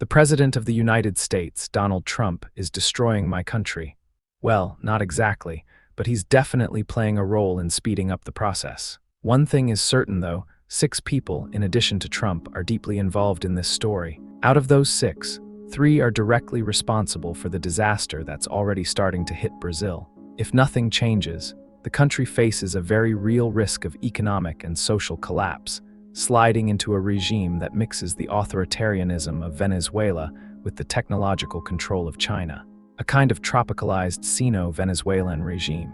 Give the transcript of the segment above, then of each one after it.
The President of the United States, Donald Trump, is destroying my country. Well, not exactly, but he's definitely playing a role in speeding up the process. One thing is certain, though: 6 people, in addition to Trump, are deeply involved in this story. Out of those 6, 3 are directly responsible for the disaster that's already starting to hit Brazil. If nothing changes, the country faces a very real risk of economic and social collapse, sliding into a regime that mixes the authoritarianism of Venezuela with the technological control of China. A kind of tropicalized Sino-Venezuelan regime.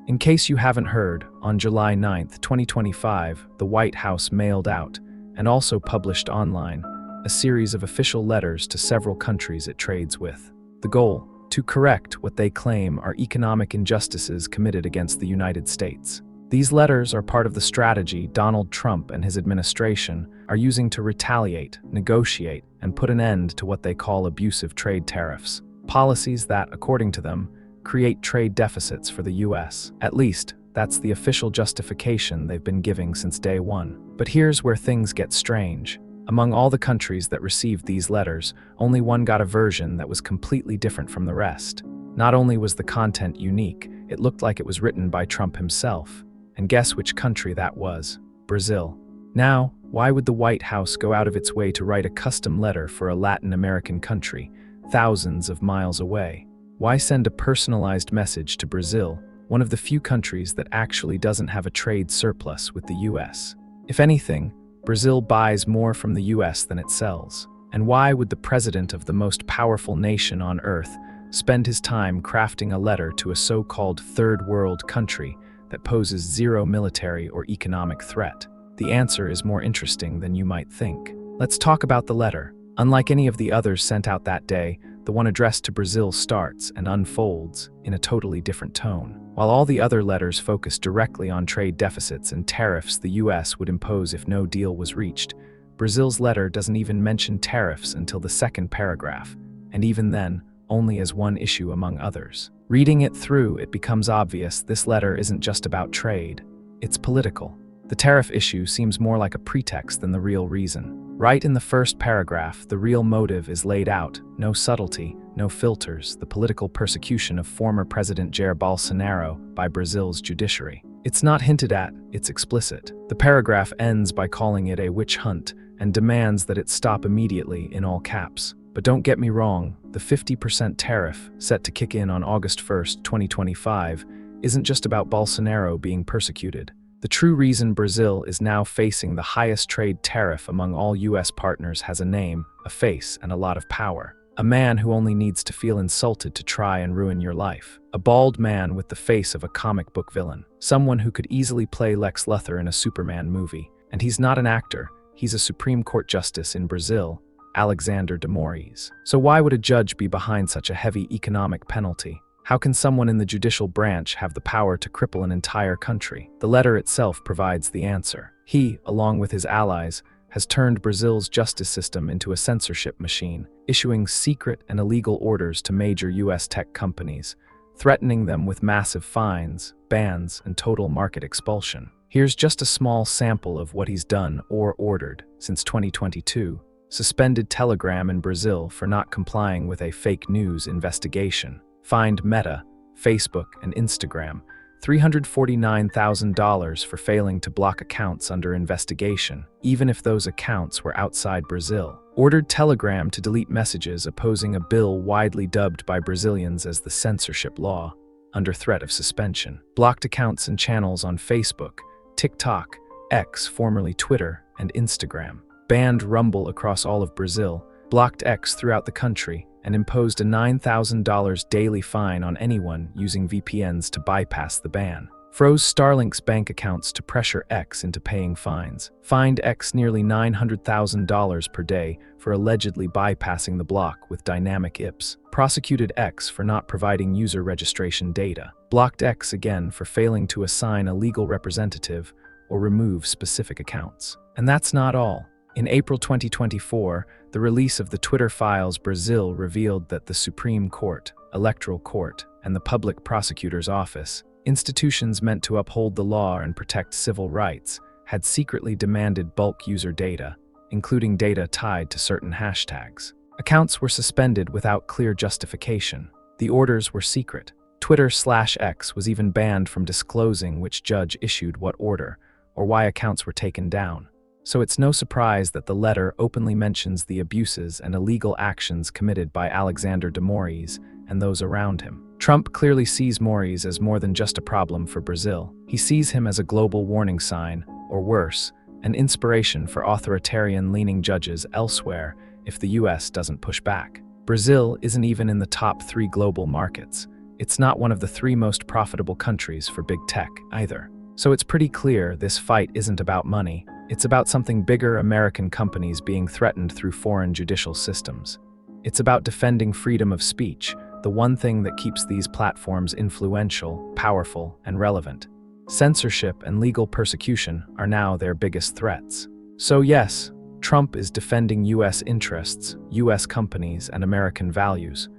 In case you haven't heard, on July 9, 2025, the White House mailed out, and also published online, a series of official letters to several countries it trades with. The goal: to correct what they claim are economic injustices committed against the United States. These letters are part of the strategy Donald Trump and his administration are using to retaliate, negotiate, and put an end to what they call abusive trade tariffs. Policies that, according to them, create trade deficits for the U.S. At least, that's the official justification they've been giving since day one. But here's where things get strange. Among all the countries that received these letters, only one got a version that was completely different from the rest. Not only was the content unique, it looked like it was written by Trump himself. And guess which country that was? Brazil. Now, why would the White House go out of its way to write a custom letter for a Latin American country, thousands of miles away? Why send a personalized message to Brazil, one of the few countries that actually doesn't have a trade surplus with the US? If anything, Brazil buys more from the US than it sells. And why would the president of the most powerful nation on earth spend his time crafting a letter to a so-called third world country that poses zero military or economic threat? The answer is more interesting than you might think. Let's talk about the letter. Unlike any of the others sent out that day, the one addressed to Brazil starts and unfolds in a totally different tone. While all the other letters focus directly on trade deficits and tariffs the US would impose if no deal was reached, Brazil's letter doesn't even mention tariffs until the second paragraph, and even then, only as one issue among others. Reading it through, it becomes obvious this letter isn't just about trade. It's political. The tariff issue seems more like a pretext than the real reason. Right in the first paragraph, the real motive is laid out: no subtlety, no filters, the political persecution of former President Jair Bolsonaro by Brazil's judiciary. It's not hinted at, it's explicit. The paragraph ends by calling it a witch hunt and demands that it stop immediately in all caps. But don't get me wrong, the 50% tariff, set to kick in on August 1st, 2025, isn't just about Bolsonaro being persecuted. The true reason Brazil is now facing the highest trade tariff among all US partners has a name, a face, and a lot of power. A man who only needs to feel insulted to try and ruin your life. A bald man with the face of a comic book villain. Someone who could easily play Lex Luthor in a Superman movie. And he's not an actor, he's a Supreme Court Justice in Brazil, Alexander de Moraes. So why would a judge be behind such a heavy economic penalty? How can someone in the judicial branch have the power to cripple an entire country? The letter itself provides the answer. He, along with his allies, has turned Brazil's justice system into a censorship machine, issuing secret and illegal orders to major US tech companies, threatening them with massive fines, bans, and total market expulsion. Here's just a small sample of what he's done or ordered since 2022. Suspended Telegram in Brazil for not complying with a fake news investigation. Fined Meta, Facebook, and Instagram $349,000 for failing to block accounts under investigation, even if those accounts were outside Brazil. Ordered Telegram to delete messages opposing a bill widely dubbed by Brazilians as the censorship law, under threat of suspension. Blocked accounts and channels on Facebook, TikTok, X, formerly Twitter, and Instagram. Banned Rumble across all of Brazil, blocked X throughout the country, and imposed a $9,000 daily fine on anyone using VPNs to bypass the ban. Froze Starlink's bank accounts to pressure X into paying fines. Fined X nearly $900,000 per day for allegedly bypassing the block with dynamic IPs. Prosecuted X for not providing user registration data. Blocked X again for failing to assign a legal representative or remove specific accounts. And that's not all. In April 2024, the release of the Twitter files Brazil revealed that the Supreme Court, Electoral Court, and the Public Prosecutor's Office, institutions meant to uphold the law and protect civil rights, had secretly demanded bulk user data, including data tied to certain hashtags. Accounts were suspended without clear justification. The orders were secret. Twitter/X was even banned from disclosing which judge issued what order, or why accounts were taken down. So it's no surprise that the letter openly mentions the abuses and illegal actions committed by Alexander de Moraes and those around him. Trump clearly sees Moraes as more than just a problem for Brazil. He sees him as a global warning sign, or worse, an inspiration for authoritarian-leaning judges elsewhere if the US doesn't push back. Brazil isn't even in the top 3 global markets. It's not one of the 3 most profitable countries for big tech either. So it's pretty clear this fight isn't about money. It's about something bigger: American companies being threatened through foreign judicial systems. It's about defending freedom of speech, the one thing that keeps these platforms influential, powerful, and relevant. Censorship and legal persecution are now their biggest threats. So yes, Trump is defending US interests, US companies, and American values.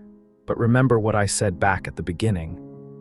But remember what I said back at the beginning.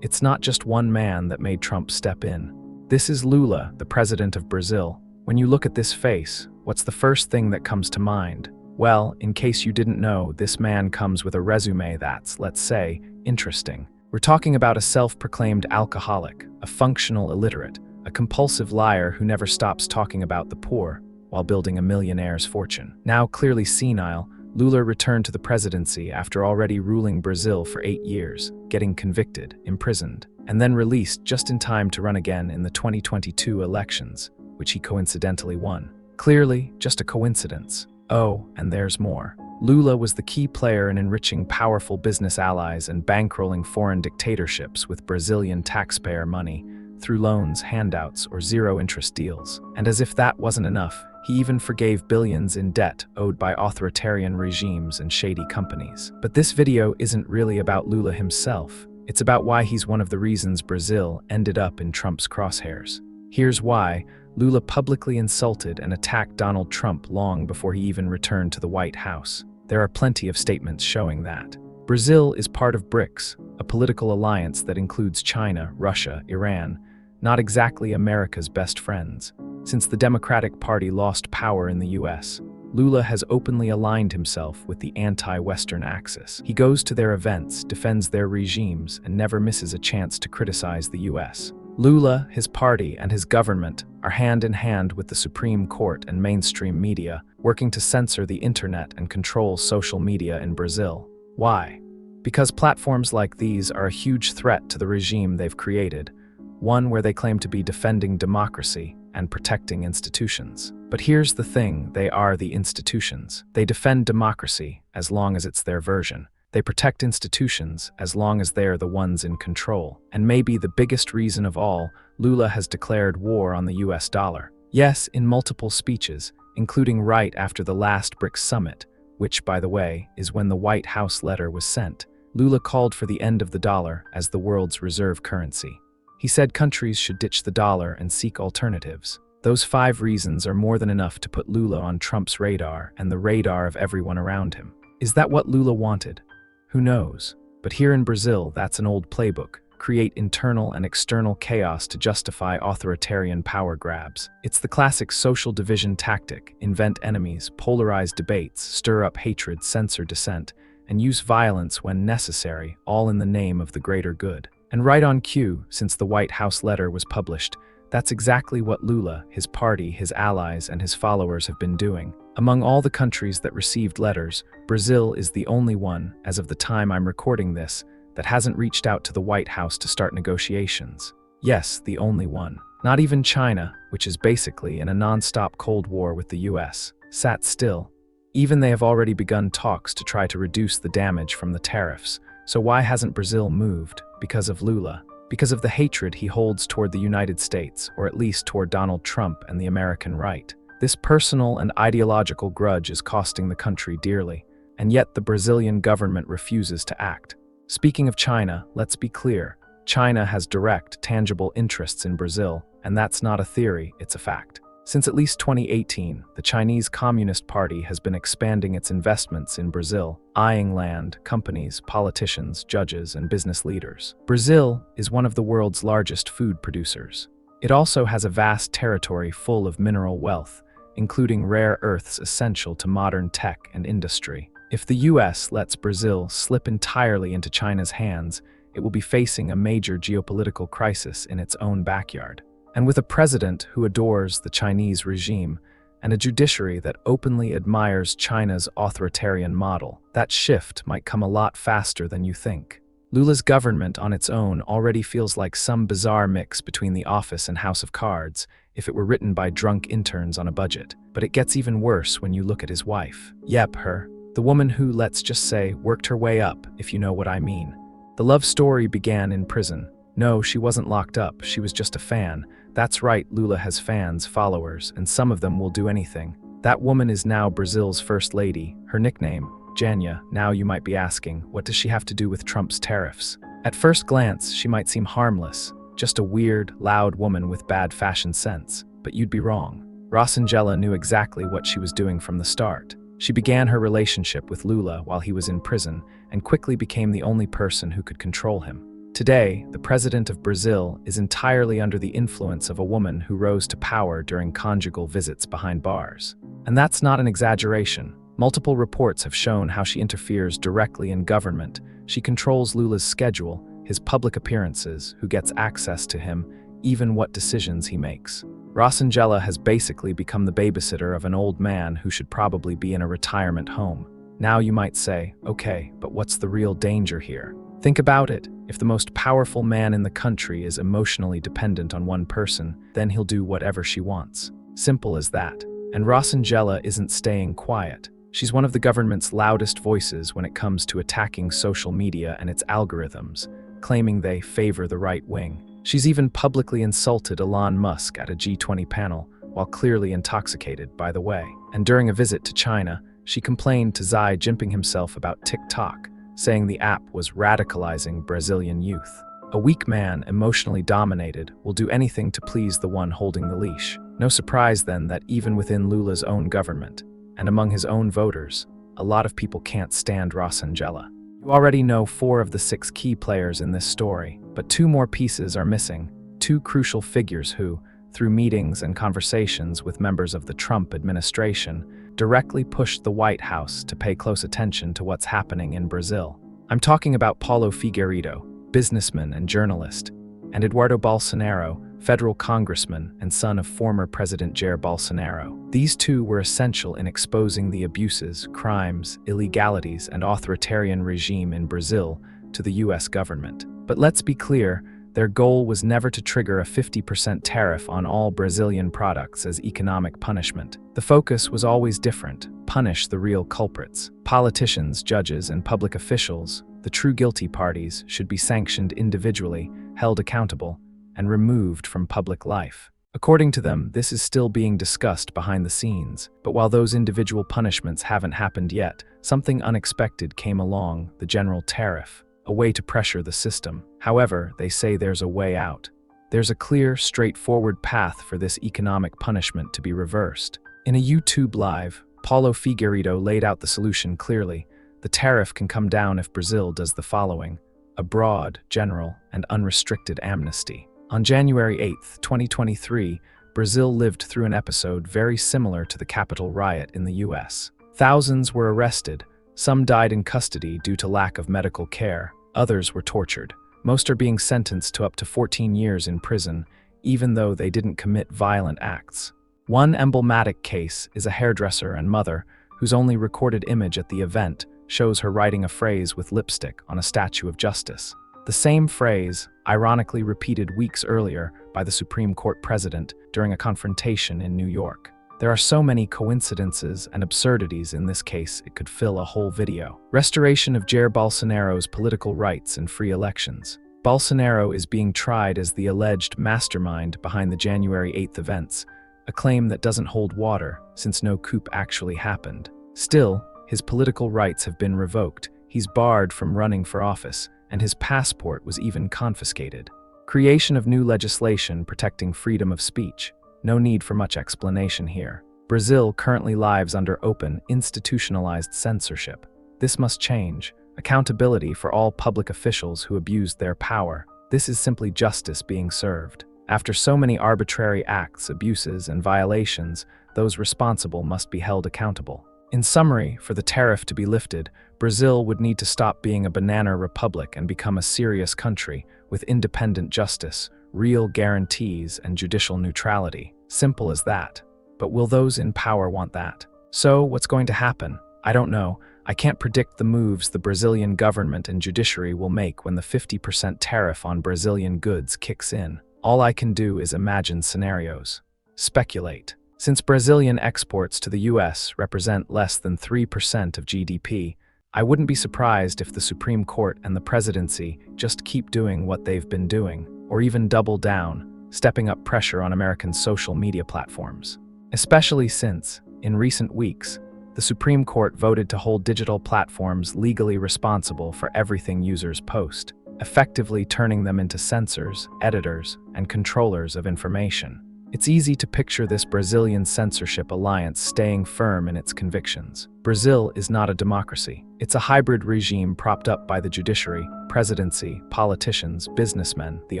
It's not just one man that made Trump step in. This is Lula, the president of Brazil. When you look at this face, what's the first thing that comes to mind? Well, in case you didn't know, this man comes with a resume that's, let's say, interesting. We're talking about a self-proclaimed alcoholic, a functional illiterate, a compulsive liar who never stops talking about the poor while building a millionaire's fortune. Now clearly senile, Lula returned to the presidency after already ruling Brazil for 8 years, getting convicted, imprisoned, and then released just in time to run again in the 2022 elections, which he coincidentally won. Clearly, just a coincidence. Oh, and there's more. Lula was the key player in enriching powerful business allies and bankrolling foreign dictatorships with Brazilian taxpayer money through loans, handouts, or zero-interest deals. And as if that wasn't enough, he even forgave billions in debt owed by authoritarian regimes and shady companies. But this video isn't really about Lula himself. It's about why he's one of the reasons Brazil ended up in Trump's crosshairs. Here's why. Lula publicly insulted and attacked Donald Trump long before he even returned to the White House. There are plenty of statements showing that. Brazil is part of BRICS, a political alliance that includes China, Russia, Iran, not exactly America's best friends. Since the Democratic Party lost power in the US, Lula has openly aligned himself with the anti-Western axis. He goes to their events, defends their regimes, and never misses a chance to criticize the US. Lula, his party, and his government are hand in hand with the Supreme Court and mainstream media, working to censor the internet and control social media in Brazil. Why? Because platforms like these are a huge threat to the regime they've created, one where they claim to be defending democracy and protecting institutions. But here's the thing: they are the institutions. They defend democracy as long as it's their version. They protect institutions as long as they're the ones in control. And maybe the biggest reason of all, Lula has declared war on the US dollar. Yes, in multiple speeches, including right after the last BRICS summit, which, by the way, is when the White House letter was sent. Lula called for the end of the dollar as the world's reserve currency. He said countries should ditch the dollar and seek alternatives. Those 5 reasons are more than enough to put Lula on Trump's radar and the radar of everyone around him. Is that what Lula wanted? Who knows? But here in Brazil, that's an old playbook. Create internal and external chaos to justify authoritarian power grabs. It's the classic social division tactic: invent enemies, polarize debates, stir up hatred, censor dissent, and use violence when necessary, all in the name of the greater good. And right on cue, since the White House letter was published, that's exactly what Lula, his party, his allies, and his followers have been doing. Among all the countries that received letters, Brazil is the only one, as of the time I'm recording this, that hasn't reached out to the White House to start negotiations. Yes, the only one. Not even China, which is basically in a non-stop Cold War with the US, sat still. Even they have already begun talks to try to reduce the damage from the tariffs. So why hasn't Brazil moved? Because of Lula. Because of the hatred he holds toward the United States, or at least toward Donald Trump and the American right. This personal and ideological grudge is costing the country dearly, and yet the Brazilian government refuses to act. Speaking of China, let's be clear. China has direct, tangible interests in Brazil, and that's not a theory, it's a fact. Since at least 2018, the Chinese Communist Party has been expanding its investments in Brazil, eyeing land, companies, politicians, judges, and business leaders. Brazil is one of the world's largest food producers. It also has a vast territory full of mineral wealth, including rare earths essential to modern tech and industry. If the US lets Brazil slip entirely into China's hands, it will be facing a major geopolitical crisis in its own backyard. And with a president who adores the Chinese regime and a judiciary that openly admires China's authoritarian model, that shift might come a lot faster than you think. Lula's government on its own already feels like some bizarre mix between The Office and House of Cards if it were written by drunk interns on a budget. But it gets even worse when you look at his wife. Yep, her. The woman who, let's just say, worked her way up, if you know what I mean. The love story began in prison. No, she wasn't locked up, she was just a fan. That's right, Lula has fans, followers, and some of them will do anything. That woman is now Brazil's first lady. Her nickname, Janja. Now you might be asking, what does she have to do with Trump's tariffs? At first glance, she might seem harmless, just a weird, loud woman with bad fashion sense. But you'd be wrong. Rosangela knew exactly what she was doing from the start. She began her relationship with Lula while he was in prison and quickly became the only person who could control him. Today, the president of Brazil is entirely under the influence of a woman who rose to power during conjugal visits behind bars. And that's not an exaggeration. Multiple reports have shown how she interferes directly in government. She controls Lula's schedule, his public appearances, who gets access to him, even what decisions he makes. Rosangela has basically become the babysitter of an old man who should probably be in a retirement home. Now you might say, okay, but what's the real danger here? Think about it. If the most powerful man in the country is emotionally dependent on one person, then he'll do whatever she wants. Simple as that. And Rosangela isn't staying quiet. She's one of the government's loudest voices when it comes to attacking social media and its algorithms, claiming they favor the right wing. She's even publicly insulted Elon Musk at a G20 panel, while clearly intoxicated, by the way. And during a visit to China, she complained to Xi Jinping himself about TikTok, saying the app was radicalizing Brazilian youth. A weak man, emotionally dominated, will do anything to please the one holding the leash. No surprise then that even within Lula's own government, and among his own voters, a lot of people can't stand Rosangela. You already know 4 of the 6 key players in this story, but 2 more pieces are missing, 2 crucial figures who, through meetings and conversations with members of the Trump administration, directly pushed the White House to pay close attention to what's happening in Brazil. I'm talking about Paulo Figueiredo, businessman and journalist, and Eduardo Bolsonaro, federal congressman and son of former President Jair Bolsonaro. These 2 were essential in exposing the abuses, crimes, illegalities, and authoritarian regime in Brazil to the US government. But let's be clear, their goal was never to trigger a 50% tariff on all Brazilian products as economic punishment. The focus was always different: punish the real culprits. Politicians, judges, and public officials, the true guilty parties, should be sanctioned individually, held accountable, and removed from public life. According to them, this is still being discussed behind the scenes. But while those individual punishments haven't happened yet, something unexpected came along: the general tariff, a way to pressure the system. However, they say there's a way out. There's a clear, straightforward path for this economic punishment to be reversed. In a YouTube live, Paulo Figueiredo laid out the solution clearly. The tariff can come down if Brazil does the following: a broad, general, and unrestricted amnesty. On January 8, 2023, Brazil lived through an episode very similar to the Capitol riot in the US. Thousands were arrested, some died in custody due to lack of medical care, others were tortured. Most are being sentenced to up to 14 years in prison, even though they didn't commit violent acts. One emblematic case is a hairdresser and mother whose only recorded image at the event shows her writing a phrase with lipstick on a statue of justice. The same phrase, ironically repeated weeks earlier by the Supreme Court president during a confrontation in New York. There are so many coincidences and absurdities in this case it could fill a whole video. Restoration of Jair Bolsonaro's political rights and free elections. Bolsonaro is being tried as the alleged mastermind behind the January 8th events, a claim that doesn't hold water since no coup actually happened. Still, his political rights have been revoked, he's barred from running for office, and his passport was even confiscated. Creation of new legislation protecting freedom of speech. No need for much explanation here. Brazil currently lives under open, institutionalized censorship. This must change. Accountability for all public officials who abused their power. This is simply justice being served. After so many arbitrary acts, abuses, and violations, those responsible must be held accountable. In summary, for the tariff to be lifted, Brazil would need to stop being a banana republic and become a serious country with independent justice, real guarantees, and judicial neutrality. Simple as that. But will those in power want that? So, what's going to happen? I don't know. I can't predict the moves the Brazilian government and judiciary will make when the 50% tariff on Brazilian goods kicks in. All I can do is imagine scenarios. Speculate. Since Brazilian exports to the US represent less than 3% of GDP, I wouldn't be surprised if the Supreme Court and the presidency just keep doing what they've been doing, or even double down, stepping up pressure on American social media platforms. Especially since, in recent weeks, the Supreme Court voted to hold digital platforms legally responsible for everything users post, effectively turning them into censors, editors, and controllers of information. It's easy to picture this Brazilian censorship alliance staying firm in its convictions. Brazil is not a democracy. It's a hybrid regime propped up by the judiciary, presidency, politicians, businessmen, the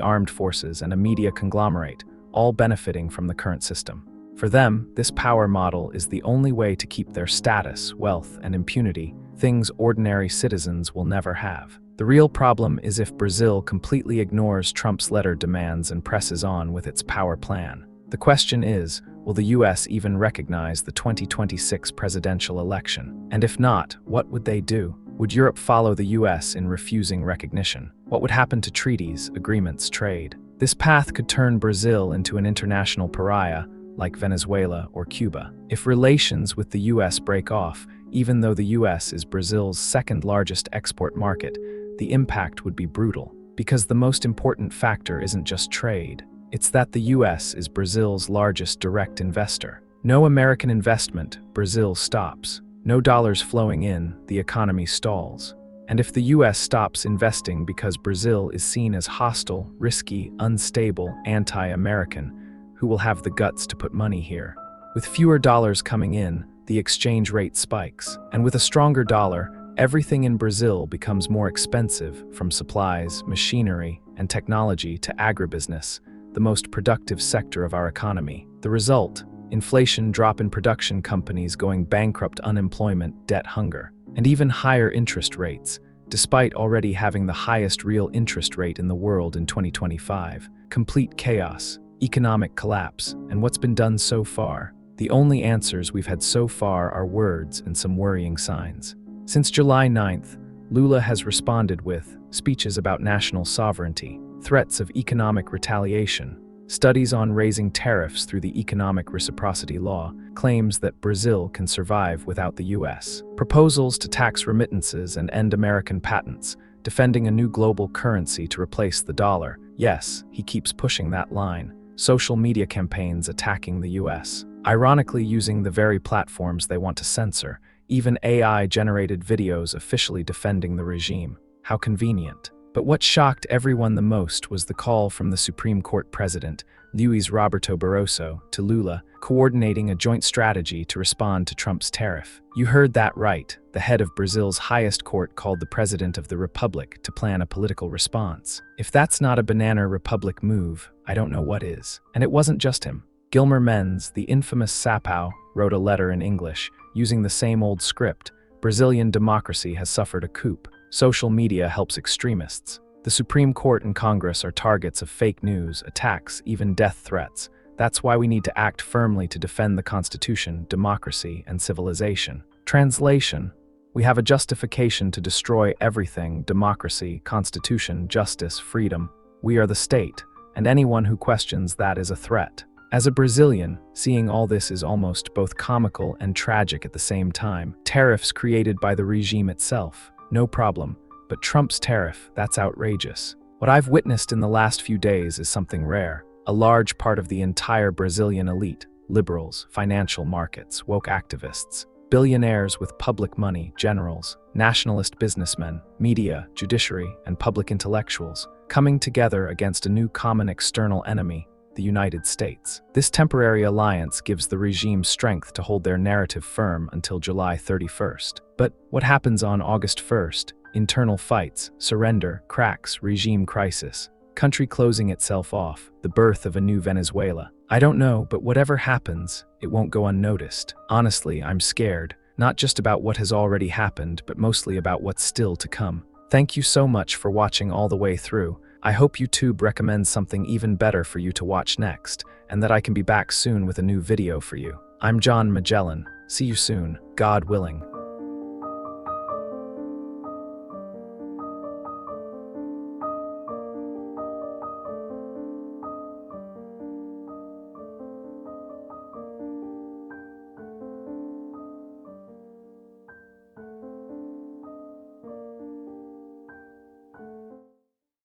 armed forces, and a media conglomerate, all benefiting from the current system. For them, this power model is the only way to keep their status, wealth, and impunity, things ordinary citizens will never have. The real problem is if Brazil completely ignores Trump's letter demands and presses on with its power plan. The question is, will the US even recognize the 2026 presidential election? And if not, what would they do? Would Europe follow the US in refusing recognition? What would happen to treaties, agreements, trade? This path could turn Brazil into an international pariah, like Venezuela or Cuba. If relations with the US break off, even though the US is Brazil's second largest export market, the impact would be brutal. Because the most important factor isn't just trade. It's that the US is Brazil's largest direct investor. No American investment, Brazil stops. No dollars flowing in, the economy stalls. And if the US stops investing because Brazil is seen as hostile, risky, unstable, anti-American, who will have the guts to put money here? With fewer dollars coming in, the exchange rate spikes. And with a stronger dollar, everything in Brazil becomes more expensive, from supplies, machinery, and technology to agribusiness, the most productive sector of our economy. The result? Inflation, drop in production companies going bankrupt, unemployment, debt, hunger, and even higher interest rates, despite already having the highest real interest rate in the world in 2025. Complete chaos, economic collapse, and what's been done so far? The only answers we've had so far are words and some worrying signs. Since July 9th, Lula has responded with speeches about national sovereignty, threats of economic retaliation, studies on raising tariffs through the economic reciprocity law, claims that Brazil can survive without the US, proposals to tax remittances and end American patents, defending a new global currency to replace the dollar. Yes, he keeps pushing that line. Social media campaigns attacking the US, ironically using the very platforms they want to censor, even AI-generated videos officially defending the regime. How convenient. But what shocked everyone the most was the call from the Supreme Court President, Luiz Roberto Barroso, to Lula, coordinating a joint strategy to respond to Trump's tariff. You heard that right. The head of Brazil's highest court called the President of the Republic to plan a political response. If that's not a banana republic move, I don't know what is. And it wasn't just him. Gilmar Mendes, the infamous Sapao, wrote a letter in English, using the same old script. Brazilian democracy has suffered a coup. Social media helps extremists. The Supreme Court and Congress are targets of fake news, attacks, even death threats. That's why we need to act firmly to defend the Constitution, democracy, and civilization. Translation: we have a justification to destroy everything: democracy, Constitution, justice, freedom. We are the state, and anyone who questions that is a threat. As a Brazilian, seeing all this is almost both comical and tragic at the same time. Tariffs created by the regime itself, no problem. But Trump's tariff, that's outrageous. What I've witnessed in the last few days is something rare. A large part of the entire Brazilian elite, liberals, financial markets, woke activists, billionaires with public money, generals, nationalist businessmen, media, judiciary, and public intellectuals, coming together against a new common external enemy, the United States. This temporary alliance gives the regime strength to hold their narrative firm until July 31st. But what happens on August 1st? Internal fights, surrender, cracks, regime crisis, country closing itself off, the birth of a new Venezuela. I don't know, but whatever happens, it won't go unnoticed. Honestly, I'm scared. not just about what has already happened, but mostly about what's still to come. Thank you so much for watching all the way through. I hope YouTube recommends something even better for you to watch next, and that I can be back soon with a new video for you. I'm John Magellan. See you soon, God willing.